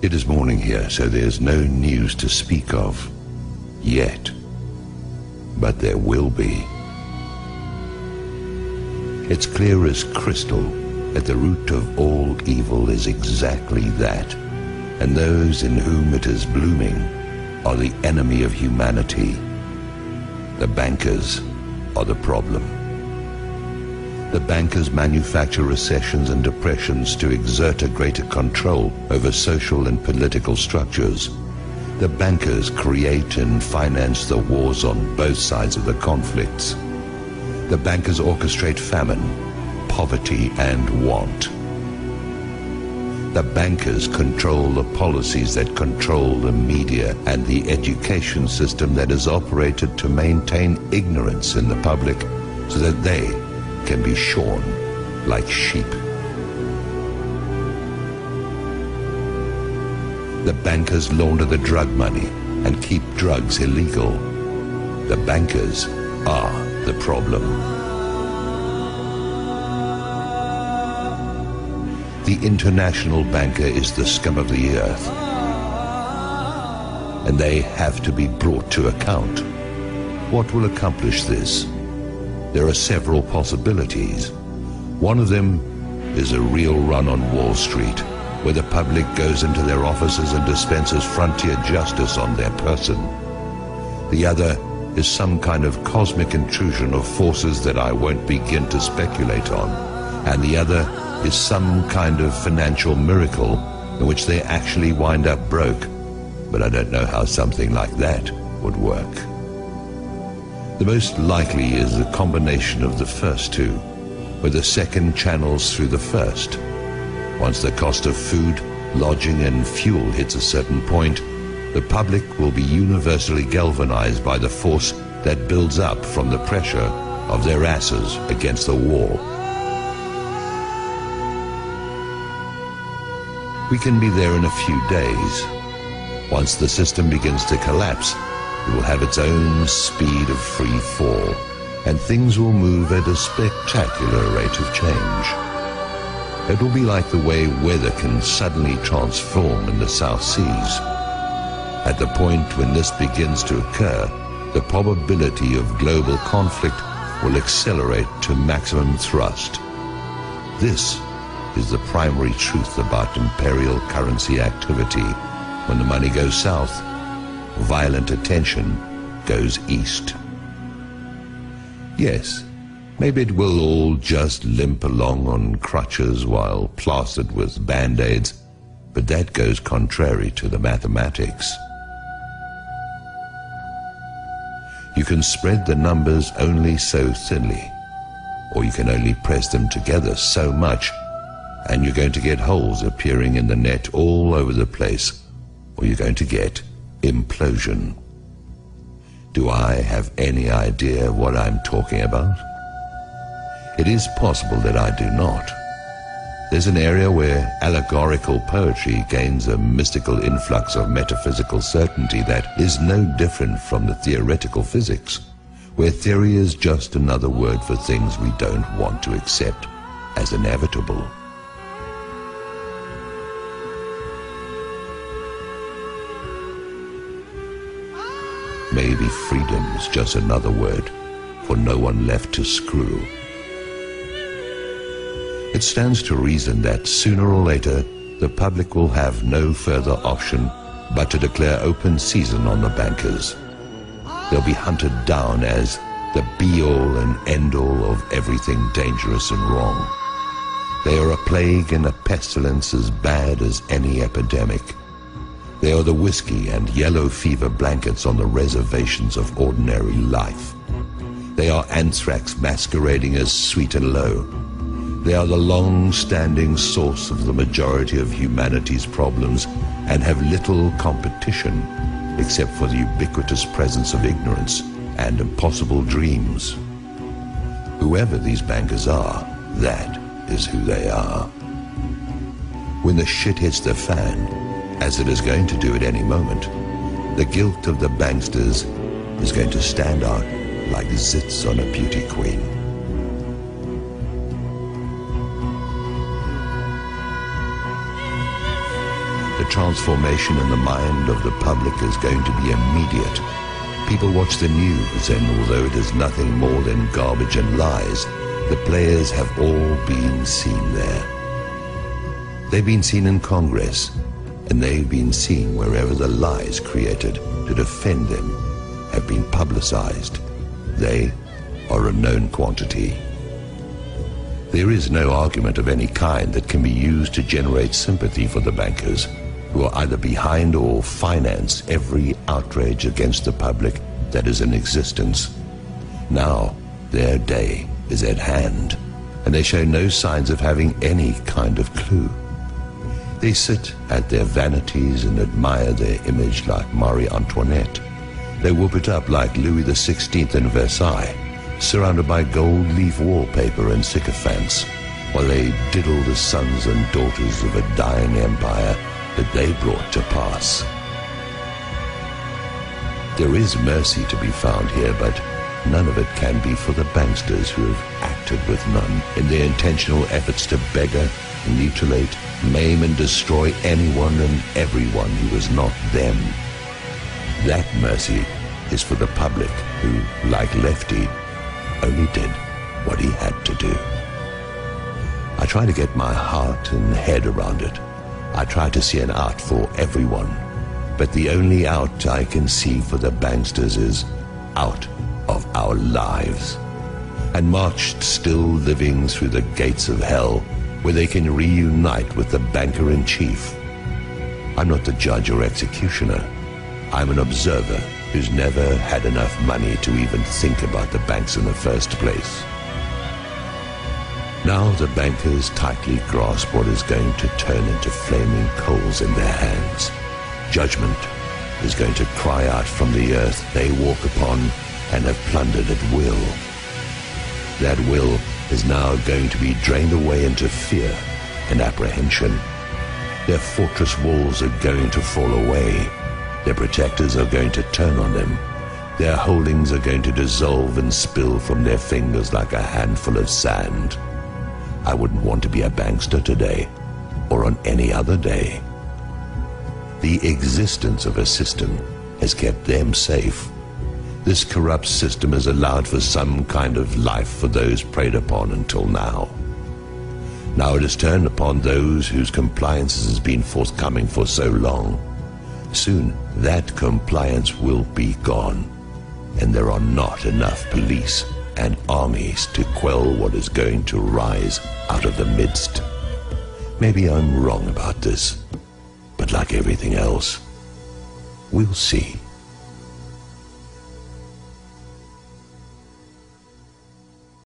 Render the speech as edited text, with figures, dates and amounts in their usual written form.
It is morning here, so there's no news to speak of yet. But there will be. It's clear as crystal that the root of all evil is exactly that, and those in whom it is blooming are the enemy of humanity. The bankers are the problem. The bankers manufacture recessions and depressions to exert a greater control over social and political structures. The bankers create and finance the wars on both sides of the conflicts. The bankers orchestrate famine, poverty, and want. The bankers control the policies that control the media and the education system that is operated to maintain ignorance in the public so that they can be shorn like sheep. The bankers launder the drug money and keep drugs illegal. The bankers are the problem. The international banker is the scum of the earth, and they have to be brought to account. What will accomplish this? There are several possibilities. One of them is a real run on Wall Street, where the public goes into their offices and dispenses frontier justice on their person. The other is some kind of cosmic intrusion of forces that I won't begin to speculate on. And the other is some kind of financial miracle in which they actually wind up broke. But I don't know how something like that would work. The most likely is a combination of the first two, where the second channels through the first. Once the cost of food, lodging, and fuel hits a certain point, the public will be universally galvanized by the force that builds up from the pressure of their asses against the wall. We can be there in a few days. Once the system begins to collapse, it will have its own speed of free fall, and things will move at a spectacular rate of change. It will be like the way weather can suddenly transform in the South Seas. At the point when this begins to occur, the probability of global conflict will accelerate to maximum thrust. This is the primary truth about imperial currency activity. When the money goes south, violent attention goes east. Yes, maybe it will all just limp along on crutches while plastered with band-aids, but that goes contrary to the mathematics. You can spread the numbers only so thinly, or you can only press them together so much, and you're going to get holes appearing in the net all over the place, or you're going to get implosion. Do I have any idea what I'm talking about? It is possible that I do not. There's an area where allegorical poetry gains a mystical influx of metaphysical certainty that is no different from the theoretical physics, where theory is just another word for things we don't want to accept as inevitable. Maybe freedom's just another word for no one left to screw. It stands to reason that sooner or later the public will have no further option but to declare open season on the bankers. They'll be hunted down as the be-all and end-all of everything dangerous and wrong. They are a plague and a pestilence as bad as any epidemic. They are the whiskey and yellow fever blankets on the reservations of ordinary life. They are anthrax masquerading as sweet and low. They are the long-standing source of the majority of humanity's problems and have little competition except for the ubiquitous presence of ignorance and impossible dreams. Whoever these bankers are, that is who they are. When the shit hits the fan, as it is going to do at any moment, the guilt of the banksters is going to stand out like zits on a beauty queen. transformation in the mind of the public is going to be immediate. People watch the news, and although it is nothing more than garbage and lies, the players have all been seen there. They've been seen in Congress, and they've been seen wherever the lies created to defend them have been publicized. They are a known quantity. There is no argument of any kind that can be used to generate sympathy for the bankers, who are either behind or finance every outrage against the public that is in existence. Now their day is at hand, and they show no signs of having any kind of clue. They sit at their vanities and admire their image like Marie Antoinette. They whoop it up like Louis XVI in Versailles, surrounded by gold leaf wallpaper and sycophants, while they diddle the sons and daughters of a dying empire that they brought to pass. There is mercy to be found here, but none of it can be for the banksters who have acted with none in their intentional efforts to beggar, mutilate, maim and destroy anyone and everyone who is not them. That mercy is for the public who, like Lefty, only did what he had to do. I try to get my heart and head around it. I try to see an out for everyone, but the only out I can see for the banksters is out of our lives, and marched still living through the gates of hell, where they can reunite with the banker-in-chief. I'm not the judge or executioner. I'm an observer who's never had enough money to even think about the banks in the first place. Now the bankers tightly grasp what is going to turn into flaming coals in their hands. Judgment is going to cry out from the earth they walk upon and have plundered at will. That will is now going to be drained away into fear and apprehension. Their fortress walls are going to fall away. Their protectors are going to turn on them. Their holdings are going to dissolve and spill from their fingers like a handful of sand. I wouldn't want to be a bankster today, or on any other day. The existence of a system has kept them safe. This corrupt system has allowed for some kind of life for those preyed upon until now. Now it has turned upon those whose compliance has been forthcoming for so long. Soon that compliance will be gone, and there are not enough police and armies to quell what is going to rise out of the midst. Maybe I'm wrong about this, but like everything else, we'll see.